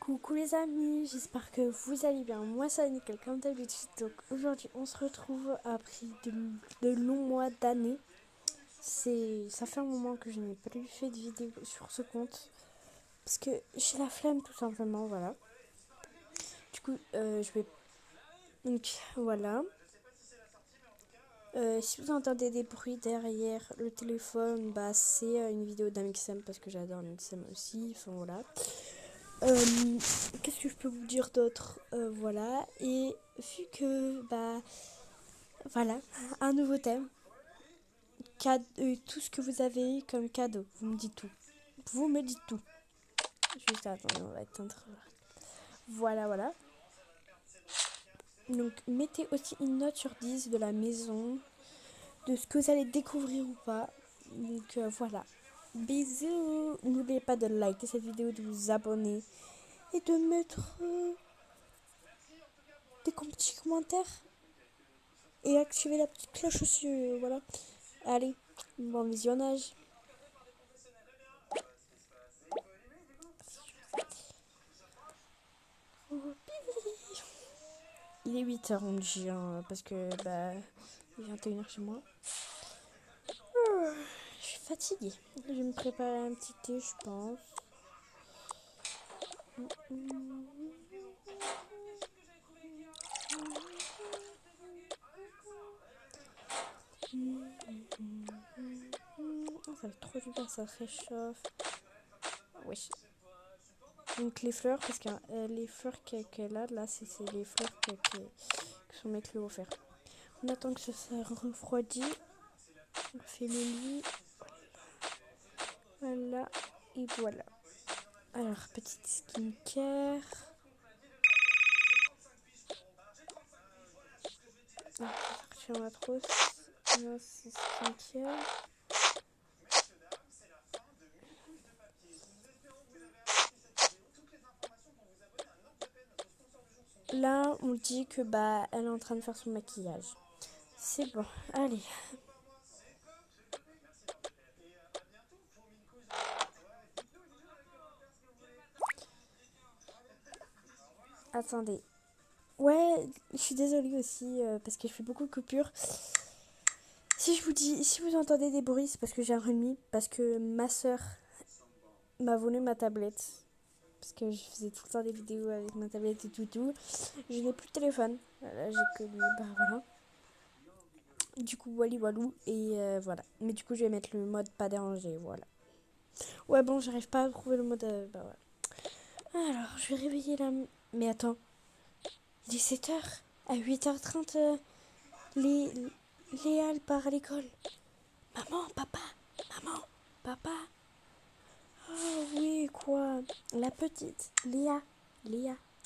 Coucou les amis, j'espère que vous allez bien. Moi ça va nickel comme d'habitude. Donc aujourd'hui on se retrouve après de longs mois d'années. Ça fait un moment que je n'ai plus fait de vidéo sur ce compte. Parce que j'ai la flemme tout simplement, voilà. Du coup je vais... Donc voilà. Si vous entendez des bruits derrière le téléphone, bah c'est une vidéo d'Amixem parce que j'adore Amixem aussi. Enfin voilà. Qu'est-ce que je peux vous dire d'autre, voilà, et vu que bah voilà, un nouveau thème, tout ce que vous avez eu comme cadeau, vous me dites tout, juste attendez, on va éteindre, voilà, donc mettez aussi une note sur 10 de la maison, de ce que vous allez découvrir ou pas, donc voilà, bisous, n'oubliez pas de liker cette vidéo, de vous abonner et de mettre des petits commentaires et activer la petite cloche aussi, voilà. Allez, bon visionnage. Il est 8h, on dit, hein, parce que bah, il est 21h chez moi. Je suis fatiguée. Je vais me préparer un petit thé, je pense. Ça fait trop du bien, ça réchauffe. Oui. Donc les fleurs, parce que les fleurs qu'elle a là, c'est les fleurs que son mec lui a offert. On attend que ça refroidit. On fait le lit. Voilà. Et voilà. Alors, petite skincare. Ah, je vais ma trousse. Non, c'est skincare. Là, on dit que bah, elle est en train de faire son maquillage. C'est bon. Allez. Attendez. Ouais, je suis désolée aussi parce que je fais beaucoup de coupures. Si vous entendez des bruits, c'est parce que j'ai un rhume, parce que ma soeur m'a volé ma tablette. Parce que je faisais tout le temps des vidéos avec ma tablette et tout. Je n'ai plus de téléphone. Là, j'ai que lui. Bah voilà. Du coup, walou. Et voilà. Mais du coup, je vais mettre le mode pas dérangé. Voilà. Ouais, bon, j'arrive pas à trouver le mode. Bah voilà. Alors, je vais réveiller la. Mais attends. Il est 7h. À 8h30, Léa, elle part à l'école. Maman, papa. Oh oui, quoi. La petite. Léa,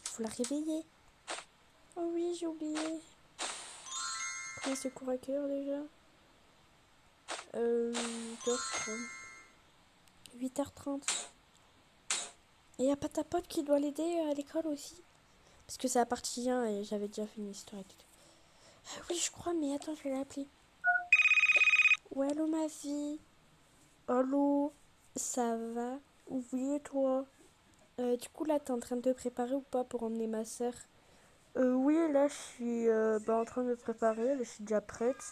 faut la réveiller. Oh oui, j'ai oublié. Comment c'est cours à quelle heure déjà 8h30. Et y a pas ta pote qui doit l'aider à l'école aussi? Parce que c'est la partie 1 et j'avais déjà fait une histoire et tout. Oui, je crois, mais attends, je vais l'appeler. Ouais, allô, ma fille. Allô, ça va? Oui, et toi? Du coup, là, t'es en train de te préparer ou pas pour emmener ma soeur? Oui, là, je suis en train de me préparer. Là, je suis déjà prête.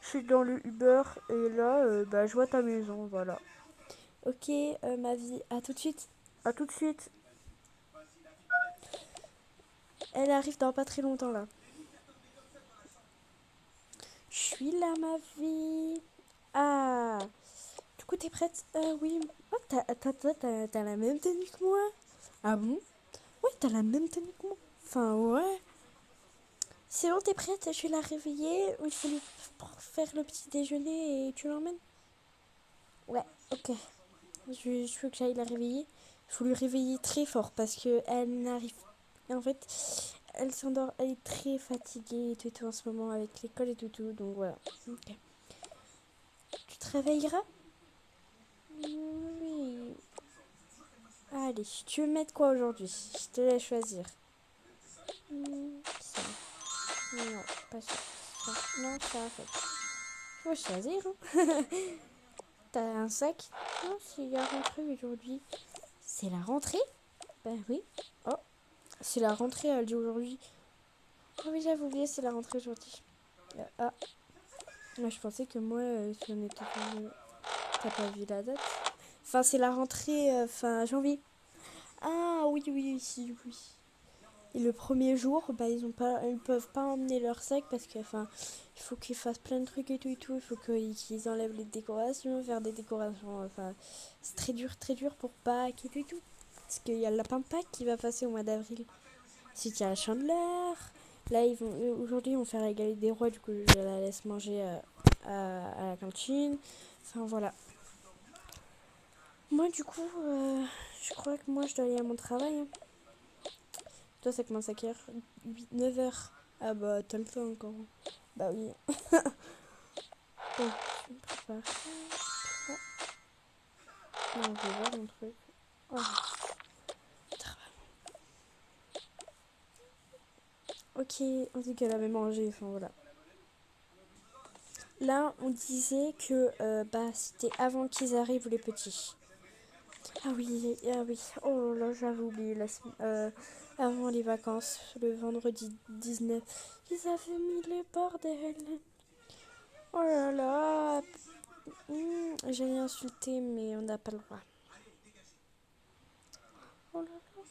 Je suis dans le Uber et là, je vois ta maison, voilà. Ok, ma vie, à tout de suite. À tout de suite. Elle arrive dans pas très longtemps, là. Je suis là, ma vie. Ah, du coup, t'es prête? Oui. Oh, t'as la même tenue que moi. Ah bon? Ouais, t'as la même tenue que moi. Enfin, ouais. C'est bon, t'es prête? Je vais la réveiller. Il faut lui faire le petit déjeuner et tu l'emmènes? Ouais, ok. Je veux que j'aille la réveiller. Il faut lui réveiller très fort parce que elle n'arrive. En fait, elle s'endort. Elle est très fatiguée et tout en ce moment avec l'école et tout. Donc voilà. Ok. Tu te réveilleras? Oui. Allez, tu veux mettre quoi aujourd'hui? Je te laisse choisir. Ça. Non, pas ça. Ça. Non, ça en fait. Faut choisir. Hein. T'as un sac? Non, c'est la rentrée aujourd'hui. C'est la rentrée? Ben oui. Oh, c'est la rentrée, elle dit aujourd'hui. Oh oui, j'avais oublié, c'est la rentrée aujourd'hui. Ah, moi je pensais que moi, si on était pas... T'as pas vu la date? Enfin, c'est la rentrée fin janvier. Ah oui, oui, oui, oui. Et le premier jour, bah ils peuvent pas emmener leur sac parce que, enfin, il faut qu'ils fassent plein de trucs et tout et tout. Il faut qu'ils enlèvent les décorations, faire des décorations. Enfin, c'est très dur pour Pâques et tout et tout. Parce qu'il y a le lapin de Pâques qui va passer au mois d'avril. Ensuite, il y a la chandeleur. Là, aujourd'hui, ils vont faire la galette des rois. Du coup, je la laisse manger à la cantine. Enfin, voilà. Moi, du coup, je crois que moi, je dois aller à mon travail, hein. Toi, ça commence à quelle heure? 8, 9 heures. Ah bah, t'as le temps encore. Bah oui. Bon, je me prépare. Ah. Non, je vais voir mon truc. Oh. Ok, on dit qu'elle avait mangé, enfin voilà. Là, on disait que bah, c'était avant qu'ils arrivent les petits. Ah oui, ah oui. Oh là, j'avais oublié avant les vacances, le vendredi 19. Ils avaient mis les bordels. Oh là là. J'allais insulter, mais on n'a pas le droit. Oh là là.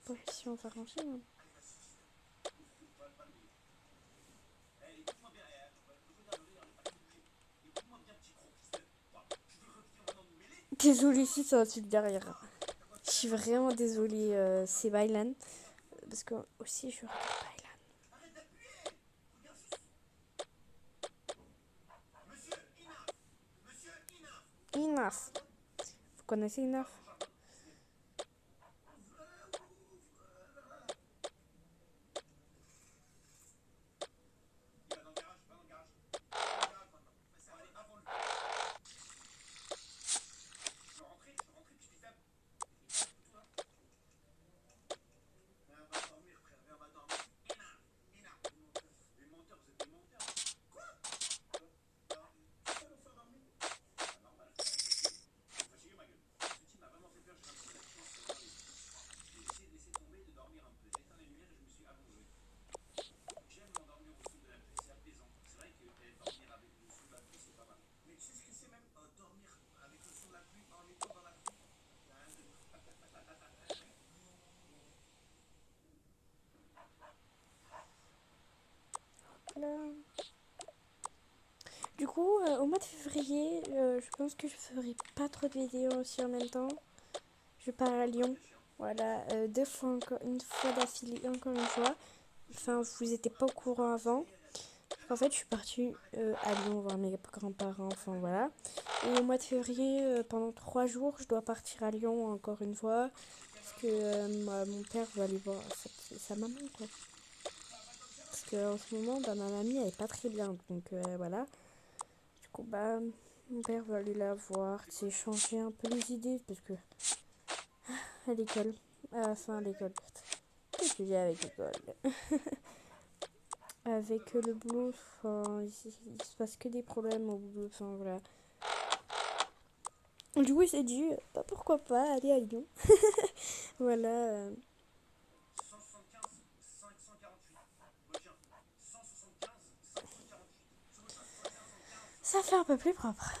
Bon, si on va ranger. Hein. Désolée si ça insulte derrière. Je suis vraiment désolée, c'est Bailan. Parce que aussi je regarde Bailan. Inaf. Vous connaissez Inaf? Là. Du coup, au mois de février, je pense que je ferai pas trop de vidéos aussi en même temps. Je pars à Lyon. Voilà, deux fois encore, une fois d'affilée, encore une fois. Enfin, vous n'étiez pas au courant avant. En fait, je suis partie à Lyon voir mes grands-parents, enfin voilà. Et au mois de février, pendant 3 jours, je dois partir à Lyon encore une fois. Parce que mon père va aller voir sa maman, quoi. Parce qu'en ce moment, bah, ma mamie, elle est pas très bien. Donc voilà. Du coup, bah, mon père va aller la voir, tu sais, changer un peu les idées. Parce que à l'école, enfin à l'école, qu'est-ce que j'ai avec l'école? Avec le boulot, enfin, il se passe que des problèmes au boulot, enfin voilà. Du coup, il s'est dit, bah, pourquoi pas aller à Lyon. Voilà. Ça fait un peu plus propre.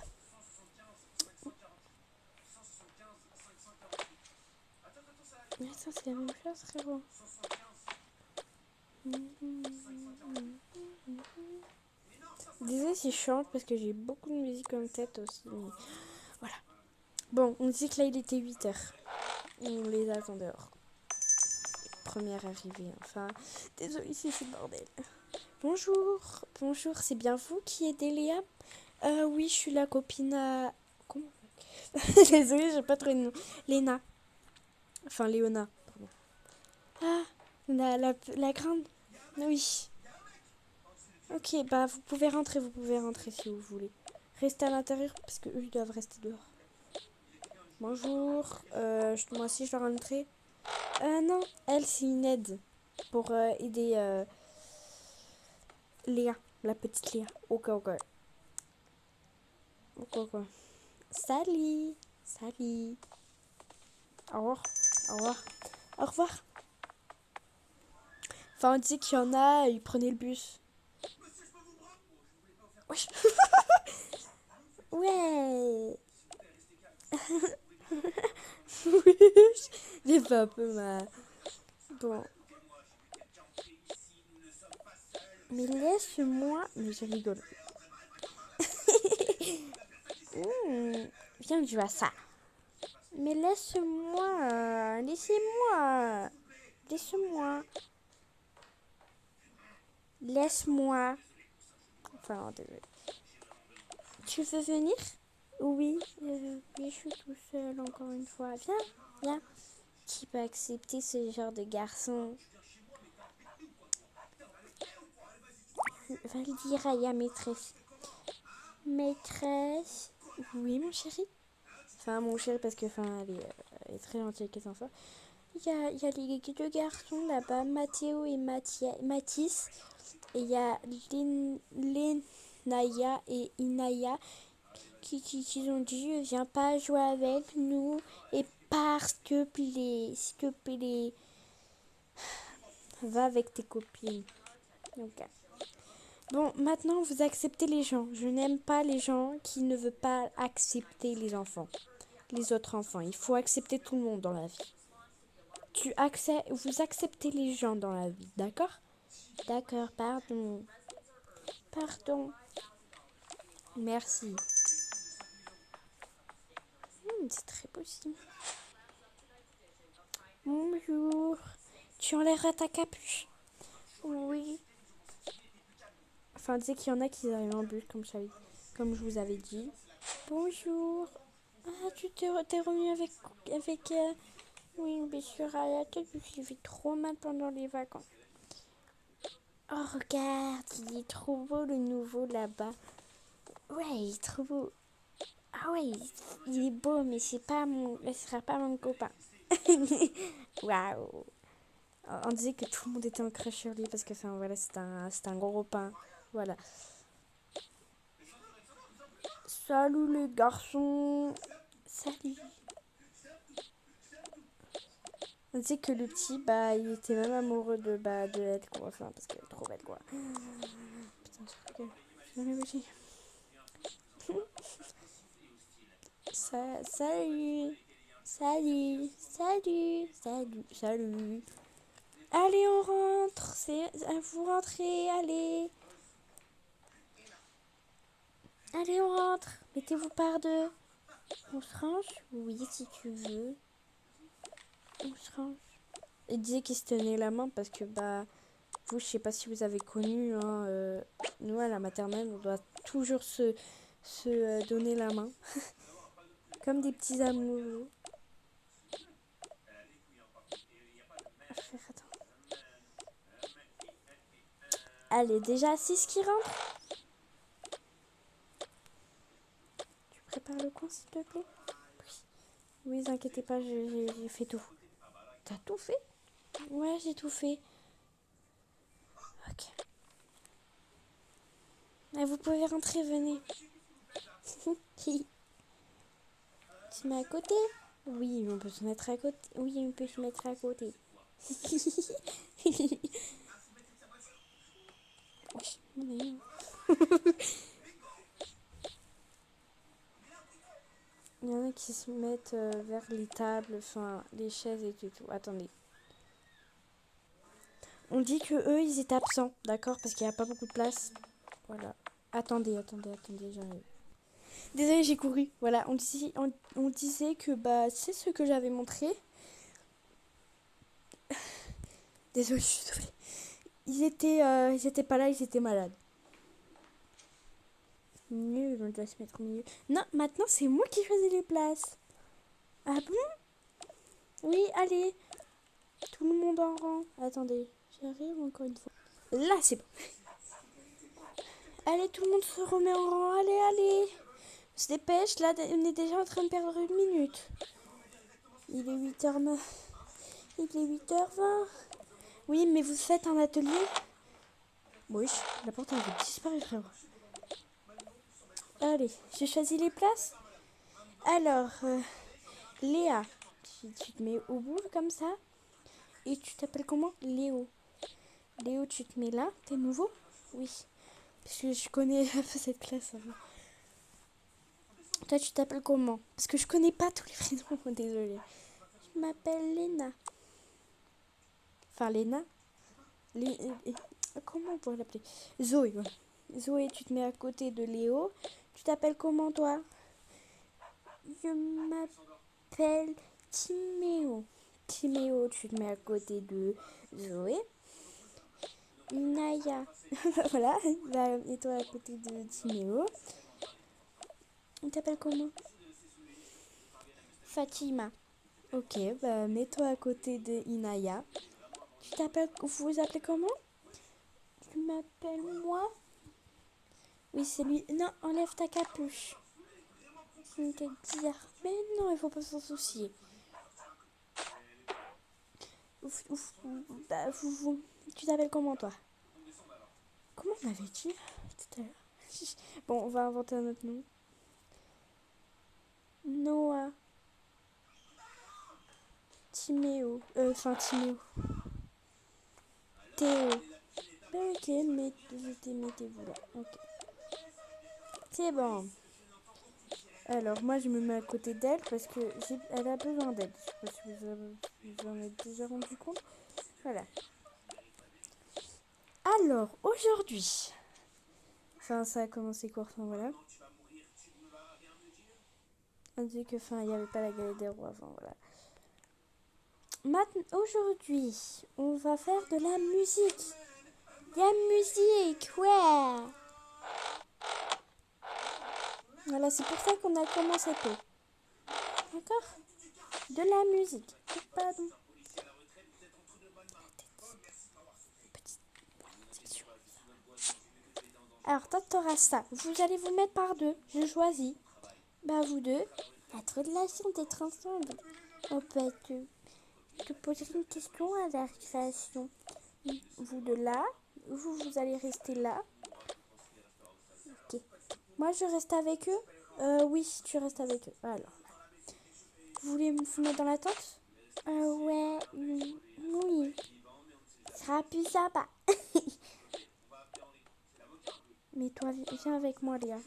Mais ça, c'est la même chose, frérot. Désolée si je chante parce que j'ai beaucoup de musique en tête aussi. Mais voilà. Bon, on dit que là, il était 8 heures. On les attend dehors. Première arrivée, enfin. Désolée si c'est le bordel. Bonjour. Bonjour, c'est bien vous qui aidez Léa? Oui, je suis la copine à... Comment? Désolée, j'ai pas trop de nom. Léna. Enfin, Léona. Pardon. Ah, la grande. Oui. Ok, bah vous pouvez rentrer si vous voulez. Restez à l'intérieur parce que eux ils doivent rester dehors. Bonjour, moi aussi je dois rentrer. Non, elle c'est une aide pour aider Léa, la petite Léa. Ok, ok. Ok, ok. Salut. Salut. Au revoir. Au revoir. Au revoir. Enfin, on disait qu'il y en a, ils prenaient le bus. Wesh. Ouais. Wesh. J'ai fait un peu ma... Bon. Mais laisse-moi... Mais je rigole. Viens que je vois ça. Mais laisse-moi. Laissez-moi. Laisse-moi. Laisse-moi. Enfin, désolé. Tu veux venir? Oui. Oui, je suis tout seul encore une fois. Viens, viens. Qui peut accepter ce genre de garçon? Va le dire à la maîtresse. Maîtresse. Oui, mon chéri. Enfin, mon chéri, parce que elle est très gentille avec les enfants. Il y a les deux garçons là-bas, Mathéo et Mathis. Et il y a Lenaya et Inaya qui ont dit viens pas jouer avec nous. Et s'il te plaît, va avec tes copines. Ok. Bon, maintenant vous acceptez les gens. Je n'aime pas les gens qui ne veulent pas accepter les autres enfants. Il faut accepter tout le monde dans la vie. Vous acceptez les gens dans la vie, d'accord? D'accord, pardon. Pardon. Merci. C'est très possible. Bonjour. Tu enlèveras ta capuche? Oui. Enfin, disait qu'il y en a qui arrivent en bus, comme je vous avais dit. Bonjour. Ah, t'es revenu avec oui, bien sûr, à la tête, je fait trop mal pendant les vacances. Oh, regarde, il est trop beau le nouveau là-bas. Ouais, il est trop beau. Ah ouais, il est beau, mais ce sera pas mon copain. Waouh. On disait que tout le monde était en crush sur lui parce que, enfin, voilà, c'est un gros pain. Voilà. Salut les garçons. Salut. On disait que le petit, bah, il était même amoureux de elle, quoi. Enfin, parce qu'elle est trop belle, quoi. Putain, je crois que... Non, mais oui. Salut. Salut. Salut. Salut. Salut. Allez, on rentre. Vous rentrez, allez. Allez, on rentre. Mettez-vous par deux. On se range? Oui, si tu veux. On se range. Il disait qu'il se tenait la main parce que, bah, vous, je sais pas si vous avez connu, hein, nous, à la maternelle, on doit toujours se donner la main. Comme des petits amoureux. Attends. Allez, déjà 6 qui rentrent. Tu prépares le coin, s'il te plaît? Oui, vous inquiétez pas, j'ai fait tout. T'as tout fait? Ouais, j'ai tout fait. Ok. Ah, vous pouvez rentrer, venez. Tu te mets à côté? Oui, on peut se mettre à côté. Oui, on peut se mettre à côté. Il y en a qui se mettent vers les tables, enfin les chaises et tout. Attendez. On dit que eux ils étaient absents, d'accord, parce qu'il n'y a pas beaucoup de place. Voilà. Attendez, j'arrive. Désolée, j'ai couru. Voilà, on disait que bah c'est ce que j'avais montré. Désolée, je suis désolée. Ils étaient pas là, ils étaient malades. Nul, on doit se mettre au milieu. Non, maintenant c'est moi qui choisis les places. Ah bon? Oui, allez. Tout le monde en rang. Attendez, j'arrive encore une fois. Là, c'est bon. Allez, tout le monde se remet en rang. Allez, allez. On se dépêche. Là, on est déjà en train de perdre une minute. Il est 8h09. Il est 8h20. Oui, mais vous faites un atelier? Oui, la porte elle va disparaître, frère. Allez, j'ai choisi les places. Alors, Léa, tu te mets au bout comme ça. Et tu t'appelles comment? Léo. Léo, tu te mets là. T'es nouveau? Oui. Parce que je connais un peu cette classe. Hein. Toi, tu t'appelles comment? Parce que je connais pas tous les prénoms. Désolée. Je m'appelle Léna. Enfin, Léna. Comment on pourrait l'appeler? Zoé, voilà. Zoé, tu te mets à côté de Léo. Tu t'appelles comment, toi? Je m'appelle Timéo. Timéo, tu te mets à côté de Zoé. Naya. Voilà. Et toi à côté de Timéo. Tu t'appelles comment? Fatima. Ok, bah mets-toi à côté de Inaya. Vous vous appelez comment? Tu m'appelles moi? Oui, c'est lui. Non, enlève ta capuche. Je vais te dire. Mais non, il faut pas s'en soucier. Tu t'appelles comment, toi? Comment on avait dit tout à l'heure? Bon, on va inventer un autre nom. Noah. Timéo. Timéo. Théo. Bah, ok, mettez-vous là. Ok. C'est bon. Alors, moi, je me mets à côté d'elle parce que elle a besoin d'aide. Je sais pas si vous en êtes déjà rendu compte. Voilà. Alors, aujourd'hui, enfin, ça a commencé court, enfin, voilà. On dit que, enfin, il n'y avait pas la galette des rois, enfin, voilà. Maintenant, aujourd'hui, on va faire de la musique. La musique, ouais. Voilà, c'est pour ça qu'on a commencé tôt. D'accord? De la musique. Pardon. Alors, toi, t'auras ça. Vous allez vous mettre par deux. Je choisis. Bah, vous deux. Pas trop de la chance d'être ensemble. On peut te poser une question à la création. Vous deux là. Vous allez rester là. Ok. Moi, je reste avec eux. Oui, tu restes avec eux. Alors. Vous voulez vous mettre dans la tente? Ouais. Oui. Ce sera plus sympa. Mais toi, viens avec moi, Léa.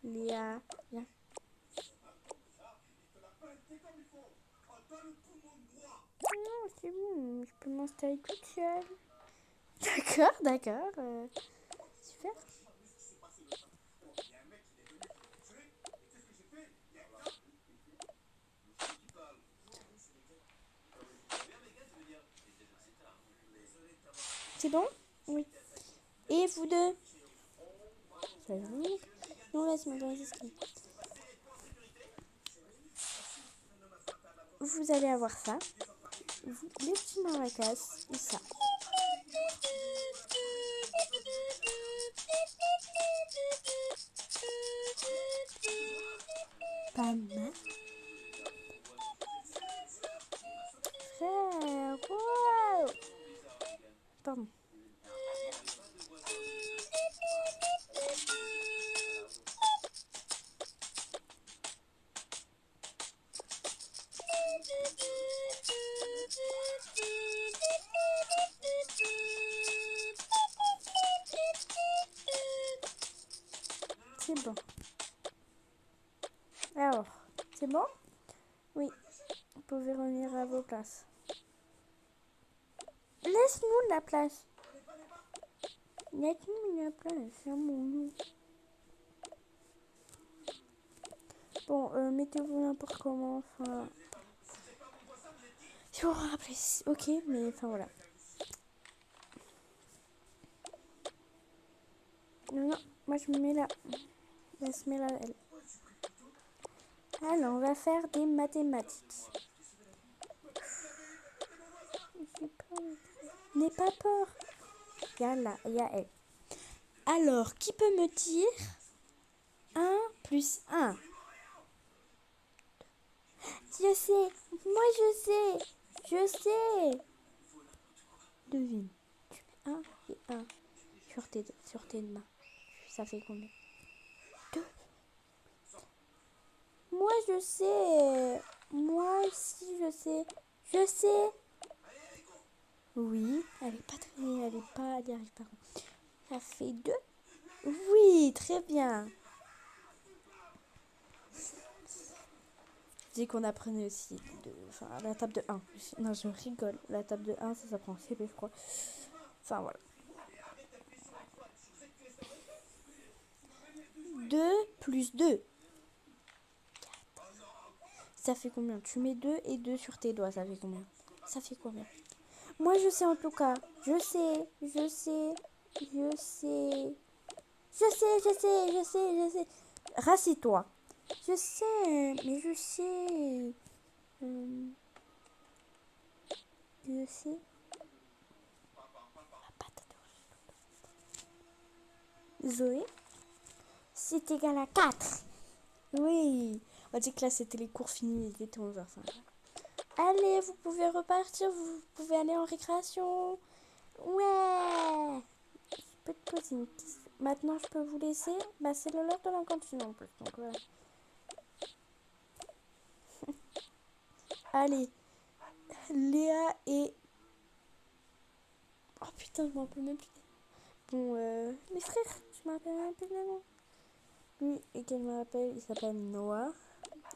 Léa, viens. Non, c'est bon, je peux m'installer toute seule. D'accord, d'accord. Super. C'est bon? Oui. Et vous deux? Ça va? Non, laisse-moi dans les escaliers. Vous allez avoir ça. Les petits maracas et ça. Pas mal. Frère, wow. Pardon. C'est bon. Alors, c'est bon? Oui. Vous pouvez revenir à vos places. Laisse-nous la place. Laisse-nous la place, c'est mon loup. Bon, mettez-vous n'importe comment, enfin... Si vous vous rappelez, ok, mais enfin voilà. Non, non, moi je me mets là. Elle se met là, elle. Alors, on va faire des mathématiques. J'ai peur. N'aie pas peur. Regarde là, il y a elle. Alors, qui peut me dire 1 plus 1? Je sais. Moi, je sais. Je sais. Devine. Tu mets 1 et 1 sur tes mains. Ça fait combien? 2. Moi, je sais. Moi aussi, je sais. Je sais. Oui, elle est pas très... Elle est pas... Elle y arrive pas. Ça fait 2. Oui, très bien. Je dis qu'on apprenait aussi enfin, la table de 1. Non, je rigole. La table de 1, ça s'apprend en CP, je crois. Enfin, voilà. 2 plus 2. Ça fait combien? Tu mets 2 et 2 sur tes doigts, ça fait combien? Ça fait combien? Moi, je sais en tout cas. Je sais, je sais, je sais. Je sais, je sais, je sais, je sais. Rassis-toi. Je sais, mais je sais. Euh, je sais. Zoé, c'est égal à 4. Oui. On dit que là, c'était les cours finis. Il était 11h05. Allez, vous pouvez repartir. Vous pouvez aller en récréation. Ouais. Je peux te poser une question. Maintenant, je peux vous laisser. Bah, c'est l'heure de la cantine en plus. Donc, voilà. Allez. Léa et... Oh putain, je m'en rappelle même plus. Bon, mes frères, je me rappelle même plus le nom. Lui, et qu'elle me rappelle, il s'appelle Noah.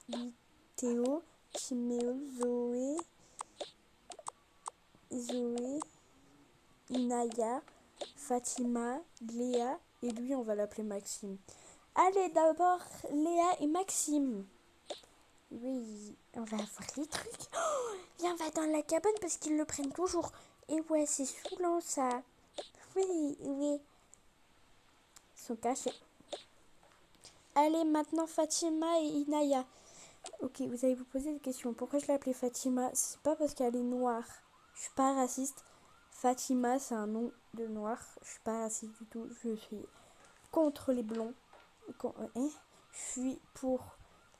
Lui, Théo, Timéo, Zoé, Inaya, Fatima, Léa. Et lui, on va l'appeler Maxime. Allez, d'abord, Léa et Maxime. Oui, on va avoir les trucs. Oh, viens, on va dans la cabane parce qu'ils le prennent toujours. Et ouais, c'est saoulant ça. Oui, oui. Ils sont cachés. Allez, maintenant Fatima et Inaya. Ok, vous allez vous poser des questions. Pourquoi je l'ai appelée Fatima? C'est pas parce qu'elle est noire. Je suis pas raciste. Fatima, c'est un nom de noir. Je suis pas raciste du tout. Je suis contre les blonds. Je suis pour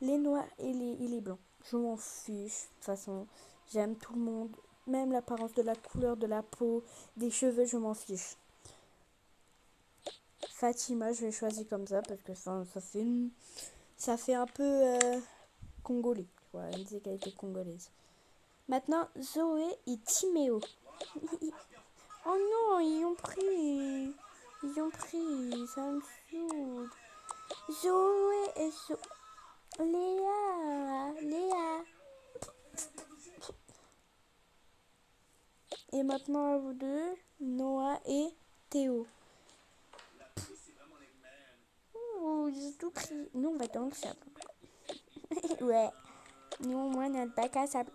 les noirs et les blancs. Je m'en fiche. De toute façon, j'aime tout le monde. Même l'apparence de la couleur de la peau, des cheveux, je m'en fiche. Fatima, je l'ai choisi comme ça parce que ça fait un peu congolais. Tu vois, une égalité congolaise. Maintenant, Zoé et Timéo. Oh non, ils ont pris. Ils ont pris. Ça me saoule. Zoé et Léa. Léa. Et maintenant, à vous deux, Noah et Théo. Oh, ils ont tout pris. Nous, on va dans le sable. Ouais. Nous, au moins, notre bac à sable.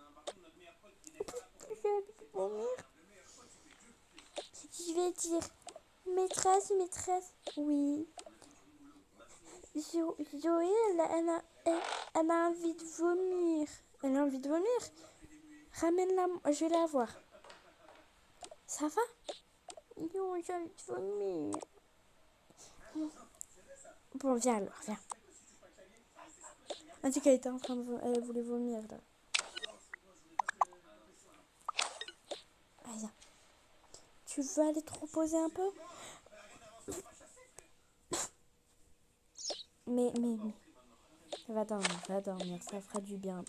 Je vais vomir. Je vais dire, maîtresse, maîtresse. Oui. Zoé, elle a envie de vomir. Elle a envie de vomir. Ramène-la, je vais la voir. Ça va? Non, j'ai envie de vomir. Bon, viens alors, viens. On dit qu'elle était en train de elle voulait vomir là. Allez, viens. Tu veux aller te reposer un peu? Mais. Va dormir, ça fera du bien.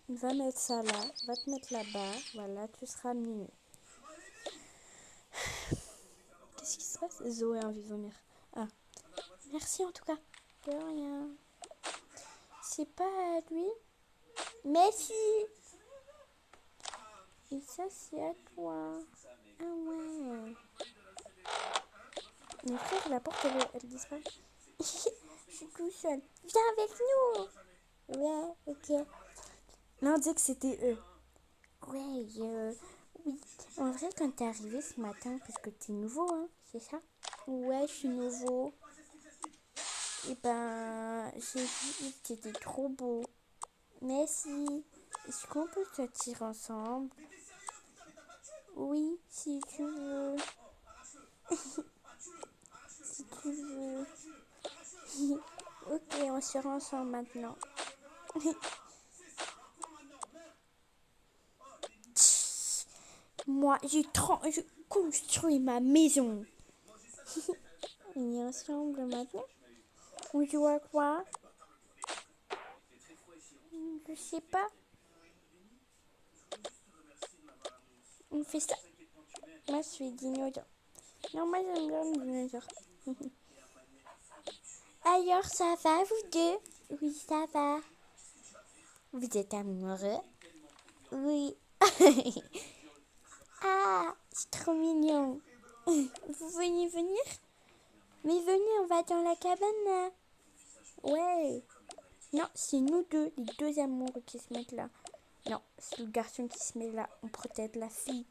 Va mettre ça là, va te mettre là-bas, voilà, tu seras mieux. Qu'est-ce qui se passe? Zoé a envie de vomir. Ah, merci en tout cas. De rien. C'est pas à lui. Merci. Et ça, c'est à toi. Ah ouais. Mon frère, la porte, elle disparaît. Je suis tout seul. Viens avec nous. Ouais, ok. Là, on dit que c'était eux. Ouais, oui. En vrai, quand t'es arrivé ce matin, parce que t'es nouveau, hein, c'est ça? Ouais, je suis nouveau. Et ben, j'ai vu que t'étais trop beau. Merci. Est-ce qu'on peut sortir ensemble? Oui, si tu veux. Si tu veux. Ok, on sort ensemble maintenant. Moi, je construis ma maison. On est ensemble maintenant? On joue à quoi? Je sais pas. On fait ça. Moi, je suis dinosaure. Non, moi, j'aime bien le dinosaure. Alors, ça va, vous deux? Oui, ça va. Vous êtes amoureux? Oui. Ah, c'est trop mignon. Vous venez venir? Mais venez, on va dans la cabane là. Ouais. Non, c'est nous deux, les deux amoureux qui se mettent là. Non, c'est le garçon qui se met là. On protège la fille.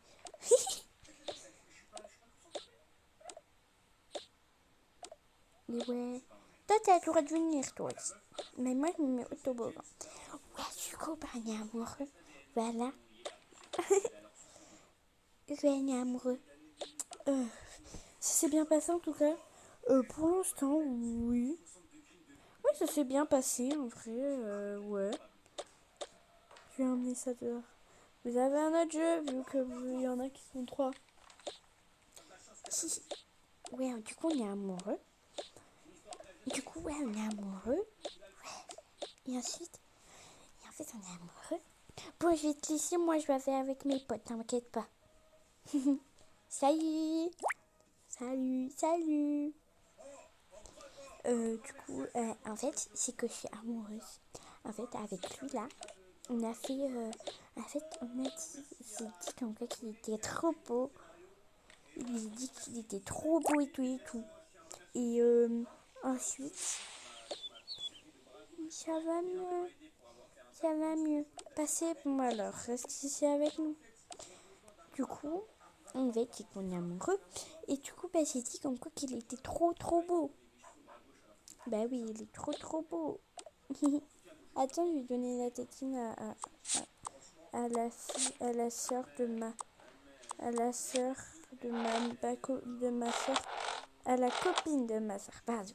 Mais ouais. Toi, t'as le droit de venir, toi aussi. Mais moi, je me mets au toboggan. Ouais, du coup, bah, on est amoureux. Voilà. Ouais, on est amoureux. Ça s'est bien passé en tout cas. Pour l'instant, oui. Oui, ça s'est bien passé en vrai. Ouais. Je vais emmener ça dehors. Vous avez un autre jeu, vu que il y en a qui sont trois. Si, si. Ouais, du coup, on est amoureux. Du coup, ouais, on est amoureux. Et ensuite, en fait, on est amoureux. Bon, je vais te laisser, moi, je vais aller avec mes potes, t'inquiète pas. Salut. Salut, salut. Du coup, en fait, c'est que je suis amoureuse. En fait, avec lui, là, on a fait... en fait, on a dit... J'ai dit comme quoi qu'il était trop beau. Il lui a dit qu'il était trop beau et tout et tout. Et ensuite, ça va mieux. Ça va mieux. Passez, bon alors, reste ici avec nous. Du coup, on va dire qu'on est amoureux. Et du coup, bah, j'ai dit comme quoi qu'il était trop trop beau. Bah oui, il est trop trop beau. Attends, je vais donner la tétine à la fille, à la sœur de ma, à la sœur de ma sœur, à la copine de ma sœur, pardon.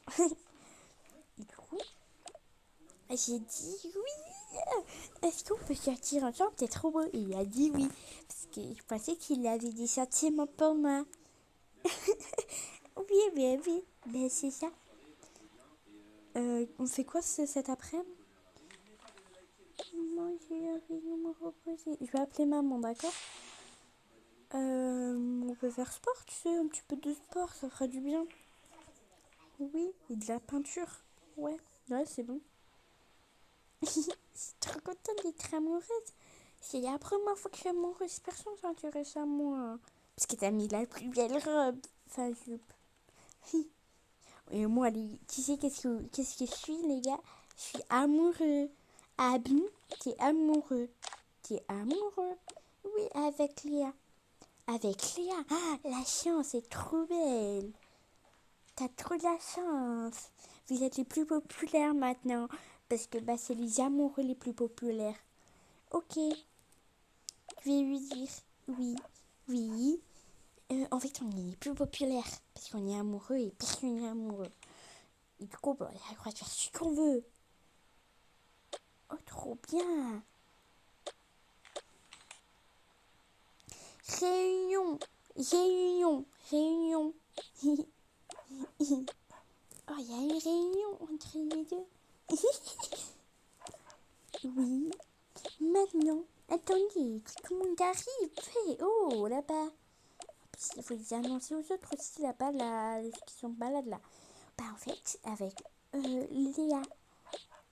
Et du coup, j'ai dit oui. Est-ce qu'on peut sortir ensemble? T'es trop beau. Et il a dit oui, parce que je pensais qu'il avait des sentiments pour moi. Oui, mais oui, ben c'est ça. On fait quoi cet après-midi? Moi, j'ai envie de me reposer. Je vais appeler maman, d'accord? On peut faire sport, tu sais, un petit peu de sport, ça fera du bien. Oui, et de la peinture. Ouais, ouais, c'est bon. Je suis trop contente d'être amoureuse. C'est la première fois que je suis amoureuse. Personne s'intéresse à moi. Parce que t'as mis la plus belle robe. Enfin, jupe. Et moi, tu sais qu'est-ce que je suis, les gars? Je suis amoureux. Ah bon? T'es amoureux. T'es amoureux? Oui, avec Léa. Avec Léa? Ah, la chance est trop belle. T'as trop de la chance. Vous êtes les plus populaires maintenant. Parce que bah, c'est les amoureux les plus populaires. Ok, je vais lui dire oui. Oui. En fait, on est les plus populaires. Parce qu'on est amoureux et personne n'est amoureux. Et du coup, bah, on a le droit de faire ce qu'on veut. Oh, trop bien. Réunion. Réunion. Réunion. Oh, il y a une réunion entre les deux. Oui. Maintenant, attendez, que tout le monde arrive. Hey, oh, là-bas. Il faut les annoncer aux autres aussi là-bas, là, ceux qui sont malades là. Bah, en fait, avec Léa,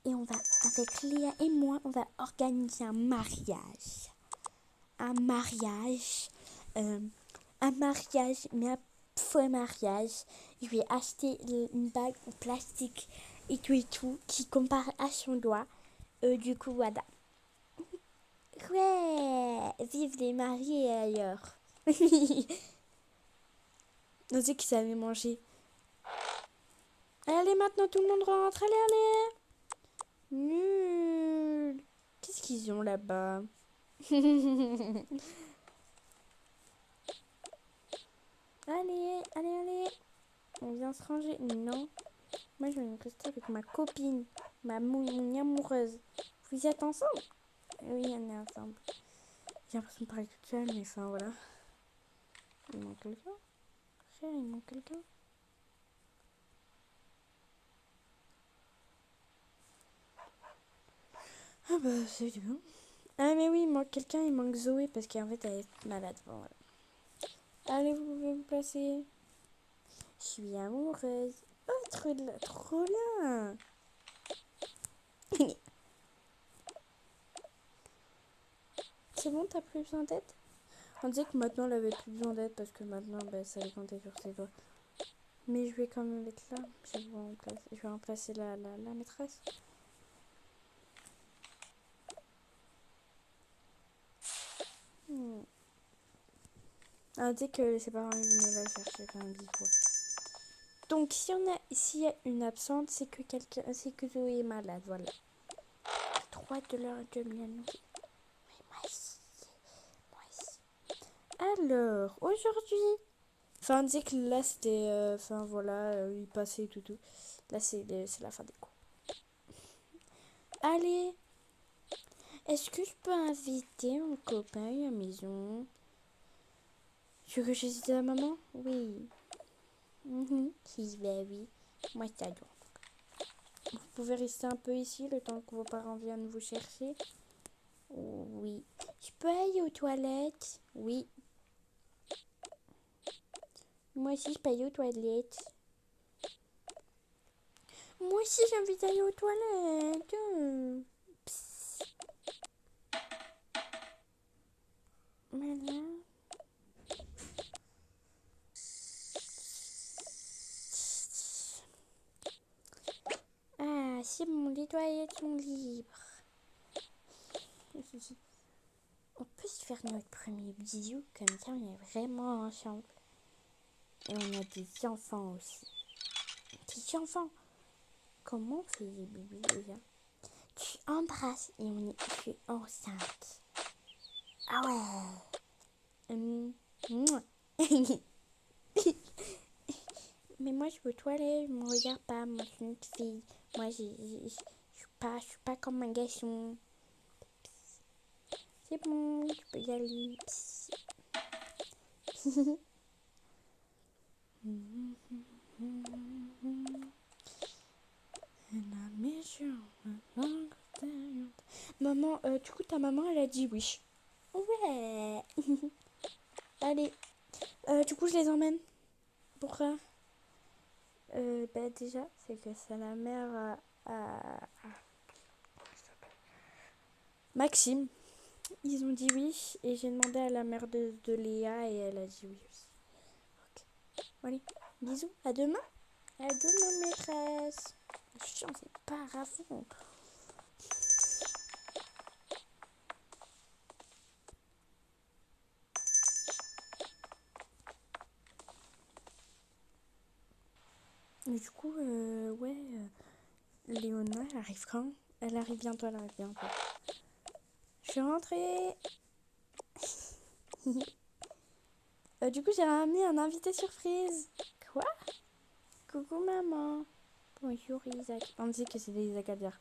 et on va, avec Léa et moi, on va organiser un mariage. Un mariage. euh, un mariage, mais un faux mariage. Je vais acheter une bague en plastique et tout, qui compare à son doigt. Du coup, voilà. Ouais, vive les mariés ailleurs. On sait qu'ils savaient manger. Allez, maintenant tout le monde rentre. Allez, allez. Nul. Qu'est-ce qu'ils ont là-bas? Allez, allez, allez. On vient se ranger. Non. Moi, je vais rester avec ma copine. Mon amoureuse. Vous êtes ensemble? Oui, on est ensemble. J'ai l'impression de parler toute seule, mais enfin, voilà. Il manque quelqu'un? Frère, il manque quelqu'un? Ah bah c'est bien. Ah mais oui, il manque quelqu'un, il manque Zoé parce qu'en fait elle est malade. Bon, voilà. Allez, vous pouvez vous placer. Je suis amoureuse. Oh, trop bien. C'est bon, t'as plus besoin d'aide? On disait que maintenant elle avait plus besoin d'aide parce que maintenant bah, ça allait compter sur ses doigts. Mais je vais quand même être là. Je vais remplacer la maîtresse. On dit que ses parents ils venaient la chercher quand même 10 fois. Donc s'il y a une absente, c'est que Zoé est malade, voilà. J'ai trop hâte de leur donner la nouvelle. Mais moi aussi. Alors, aujourd'hui. Enfin, on disait que là c'était. Enfin voilà, il passait et tout. Là c'est la fin des cours. Allez, est-ce que je peux inviter mon copain à la maison? Tu veux que je dise à maman? Oui. Si, ben oui. Moi ça doit. Vous pouvez rester un peu ici le temps que vos parents viennent vous chercher? Oui. Je peux aller aux toilettes? Oui. Moi aussi, je peux aller aux toilettes. Moi aussi, j'ai envie d'aller aux toilettes. Psst. Voilà. Ah, c'est bon, les toilettes sont libres. On peut se faire notre premier bisou, comme ça on est vraiment ensemble. Et on a des enfants aussi. Des enfants. Comment on fait les bébés déjà? Tu embrasses et tu es enceinte. Ah ouais. Mouah. Mais moi je veux toilette, je me regarde pas, moi je suis une fille. Moi je suis pas comme un garçon. C'est bon, je peux y aller. Maman, du coup ta maman elle a dit oui. Ouais. Allez, du coup je les emmène. Pourquoi? Bah déjà c'est que c'est la mère à Maxime. Ils ont dit oui et j'ai demandé à la mère de Léa et elle a dit oui aussi. Ok. Allez, bisous, à demain. À demain maîtresse. Chiant, c'est pas à fond. Et du coup, ouais, Léona, elle arrive quand? Elle arrive bientôt, elle arrive bientôt. Je suis rentrée. Du coup, j'ai ramené un invité surprise. Quoi? Coucou maman. Bonjour Isaac. On me dit que c'est des Isaac à dire.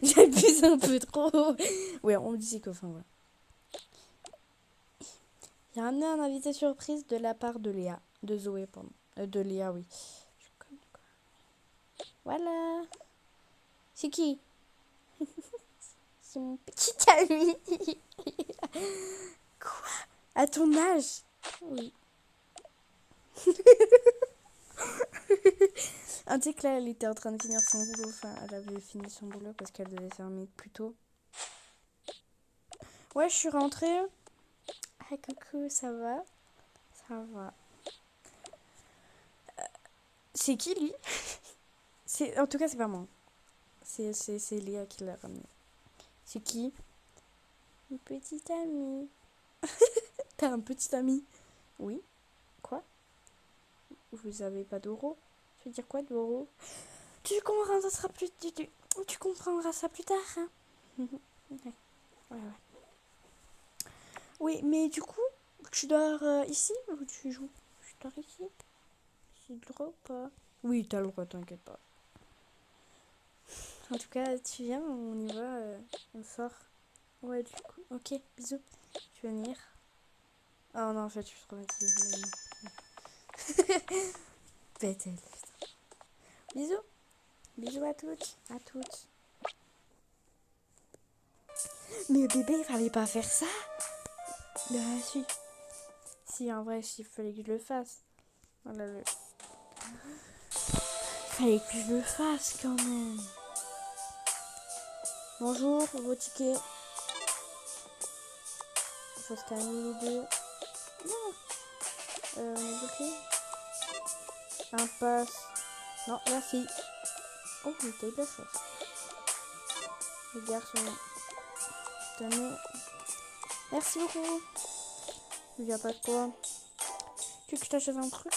J'abuse un peu trop. Ouais, on me dit que, enfin voilà. J'ai ramené un invité surprise de la part de Léa. De Zoé, pardon. De Léa, oui. Voilà. C'est qui? C'est mon petit ami. Quoi? À ton âge? Oui. Un tu sais que là, elle était en train de finir son boulot. Enfin, elle avait fini son boulot parce qu'elle devait fermer plus tôt. Ouais, je suis rentrée. Ah, coucou, ça va? Ça va. C'est qui, lui? En tout cas, c'est pas moi. C'est Léa qui l'a ramené. C'est qui? Une petite amie. T'as un petit ami? Oui. Quoi? Vous avez pas d'euro? Tu veux dire quoi d'euro? Tu comprendras ça plus tard, hein? Ouais. Ouais. Oui, mais du coup, tu dors ici ou tu joues? Tu dors ici? J'ai le droit ou pas? Oui, t'as le droit, t'inquiète pas. En tout cas, tu viens, on y va, on sort. Ouais, du coup, ok, bisous. Tu veux venir? Oh non, en fait, je suis trop fatiguée. Bête. Bisous. Bisous à toutes. À toutes. Mais bébé, il fallait pas faire ça. Bah si. Si, en vrai, il fallait que je le fasse. Voilà le... Fallait que je le fasse quand même. Bonjour, vos tickets. Il faut se calmer les deux. On est bloqué. Un passe. Non, la fille. Oh, mais t'as eu de la chance. Les garçons. Tenez. Merci beaucoup. Il n'y a pas de quoi. Tu veux que je t'achète un truc?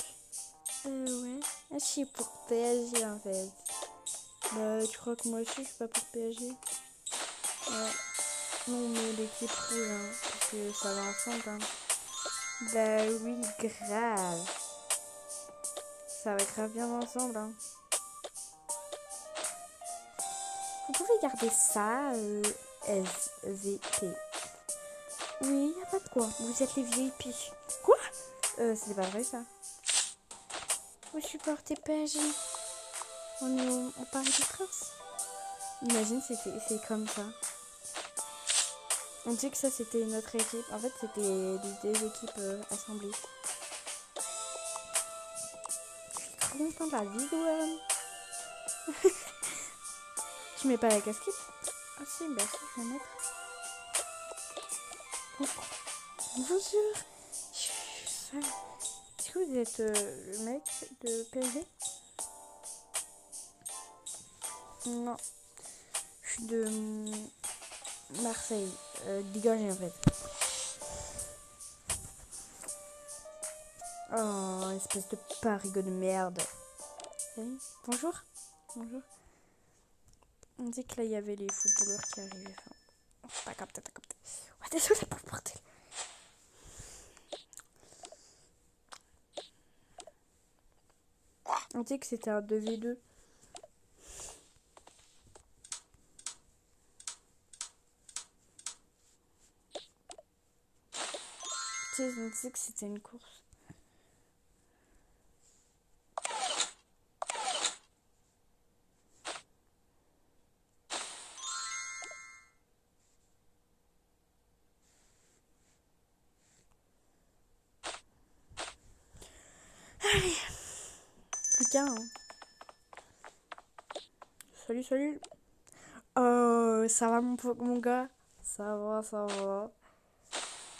Ouais. Ah, je suis pour PSG en fait. Bah, tu crois que moi aussi je suis pas pour PSG? Ouais. Non, mais l'équipe rouge, hein. Parce que ça va ensemble, hein. Bah oui, grave. Ça va grave bien ensemble, hein. Vous pouvez garder ça, SVP. Oui, y a pas de quoi. Vous êtes les VIP. Quoi? C'est pas vrai ça. Vous supportez PSG. On est au Paris des Princes. Imagine, c'est comme ça. On dit que ça c'était une autre équipe. En fait, c'était des équipes assemblées. Je suis trop contente de la vie, ouais. Tu mets pas la casquette? Ah si, bah si, je vais mettre. Oh. Bonjour. Est-ce que vous êtes le mec de PSG? Non. Je suis de Marseille. Dégagé en fait. Oh, espèce de parigot de merde. Oui. Bonjour. Bonjour. On dit que là il y avait les footballeurs qui arrivaient. Enfin, oh, t'as capté. Ouais, désolé pour le bordel. On dit que c'était un 2v2. Tu sais, on disait que c'était une course. Allez. Plus qu'un, hein. Salut. Oh, ça va mon gars? Ça va.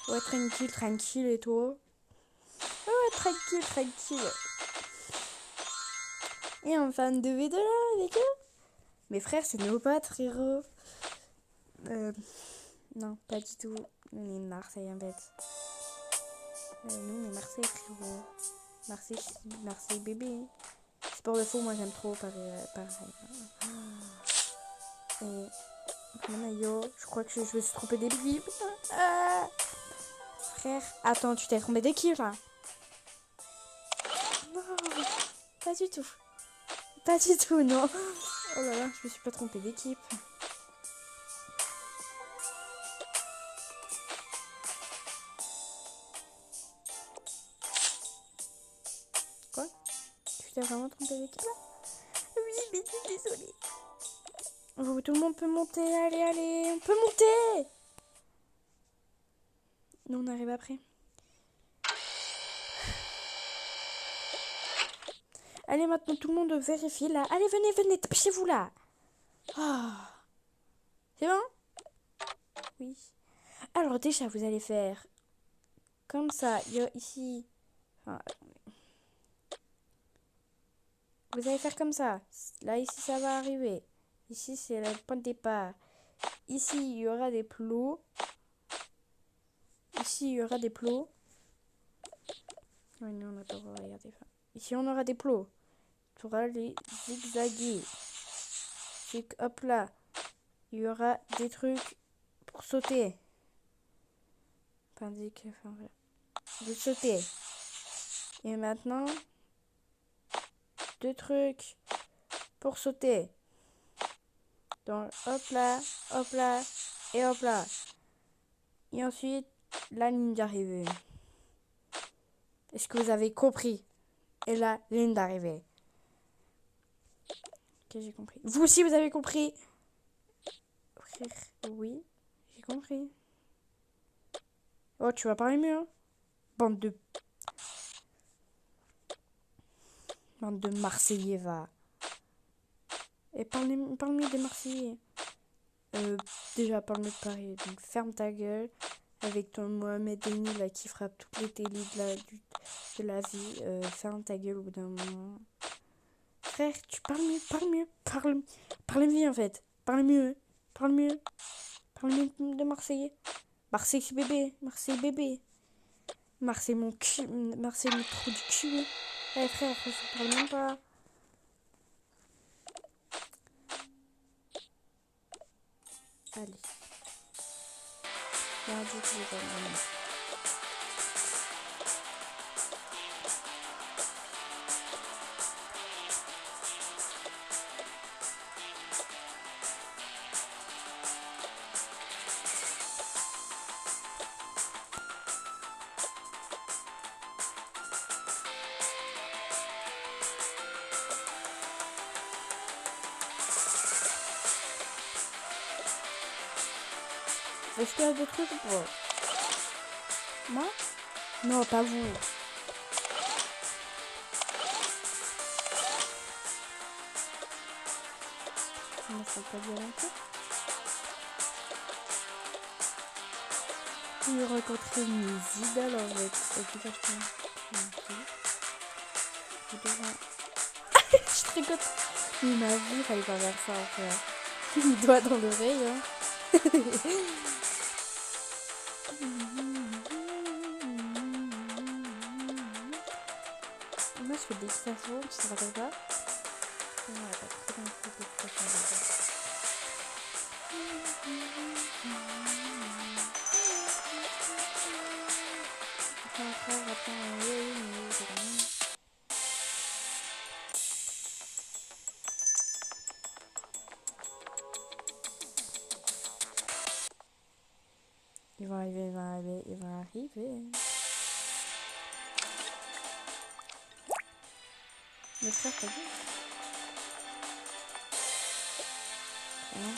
Ouais, tranquille et toi? Ouais, tranquille. Et on fait un 2v2 là avec eux? Mes frères, c'est nos potes, frérot. Non, pas du tout. On est de Marseille en fait. Nous, on est Marseille, frérot. Marseille bébé. C'est pour le faux, moi j'aime trop Paris. Et mon maillot, je crois que je me suis trompée d'équipe. Frère, attends, tu t'es trompé d'équipe là? Non, pas du tout. Pas du tout, non. Oh là là, je me suis pas trompée d'équipe. Quoi? Tu t'es vraiment trompée d'équipe là? Oui, mais je suis désolée. Oh, tout le monde peut monter, allez, on peut monter. Nous, on arrive après. Allez, maintenant, tout le monde vérifie, là. Allez, venez, dépêchez-vous, là. Oh. C'est bon? Oui. Alors, déjà, vous allez faire comme ça. Ici... Enfin, vous allez faire comme ça. Là, ici, ça va arriver. Ici, c'est le point de départ. Ici, il y aura des plots. Ici, il y aura des plots. Oui, non, on n'a pas regardé. Ici, on aura des plots. Tu auras les zigzaguer. Hop là. Il y aura des trucs pour sauter. Voilà. De sauter. Et maintenant, 2 trucs pour sauter. Donc, hop là, et hop là. Et ensuite, la ligne d'arrivée. Est-ce que vous avez compris? Et la ligne d'arrivée. Ok, j'ai compris. Vous aussi, vous avez compris? Frère, oui, j'ai compris. Oh, tu vas parler mieux, hein. Bande de... Bande de Marseillais, va. Et parle mieux des Marseillais. Déjà, parle mieux de Paris. Donc, ferme ta gueule. Avec ton Mohamed Denis, là, qui frappe toutes les télés de la vie. Ferme ta gueule au bout d'un moment. Frère, tu parles mieux, parle mieux, en fait. Parle mieux de Marseillais. Marseille bébé, Marseille bébé. Marseille mon cul, Marseille le trou du cul. Eh frère, je parle même pas. Allez. Lundi, tu les as. Est-ce qu'il y a des trucs ou pas? Moi? Non, pas vous. On ne sera pas bien longtemps. J'ai rencontré mes idoles en fait. Je suis très contente. Il m'a vu, il fallait pas faire ça en fait. Il doigt dans l'oreille, hein. Moi je fais des expressions, tu te rappelles pas? Non, elle a pas très bien fait d'expressions. Il va arriver, il va arriver, il va arriver. Mais frère, t'as vu? Hein?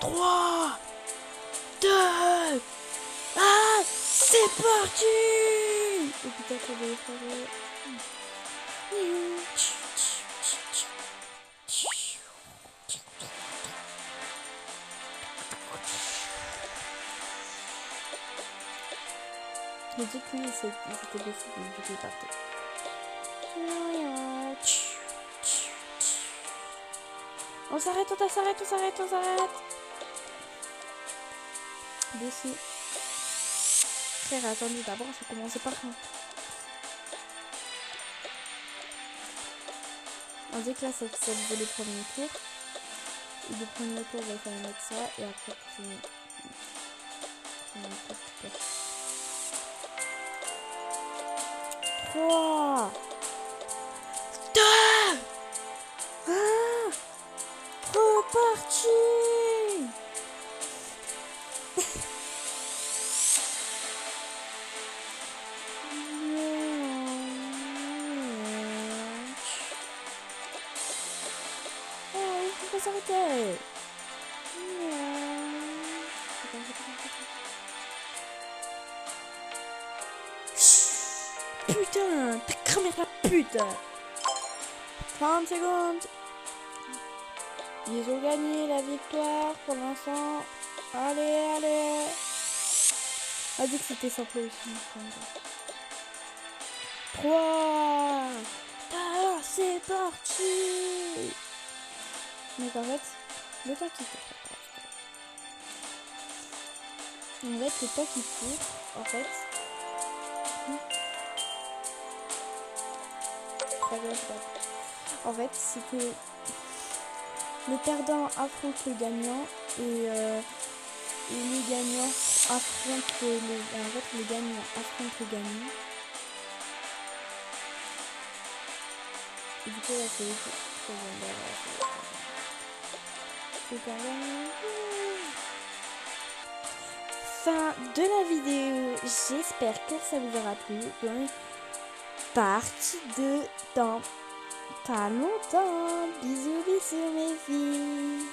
3, 2, 1, c'est parti! Oh putain, ça va faire... Je dis que lui, c'était des fous, du coup, il partait. On s'arrête, on s'arrête. Dessus. Frère, attendez, d'abord, je vais commencer par ça. On dit que là, c'est le premier tour. Et le premier tour, on va faire mettre ça. Et après, c'est... 3, 2, 1, reparti! On va s'arrêter. Putain, t'as cramé la pute. 30 secondes. Ils ont gagné la victoire pour l'instant. Allez. On a dit que c'était simple aussi. 3. Ah, c'est parti. Donc en fait, le temps qui court. En fait, le temps qui court, en fait. En fait, c'est que le perdant affronte le gagnant et le gagnant affronte le gagnant affronte le gagnant. Et du coup, là, c'est le perdant. fin de la vidéo. J'espère que ça vous aura plu. Donc, partie 2 dans pas longtemps. Bisous, bisous mes filles.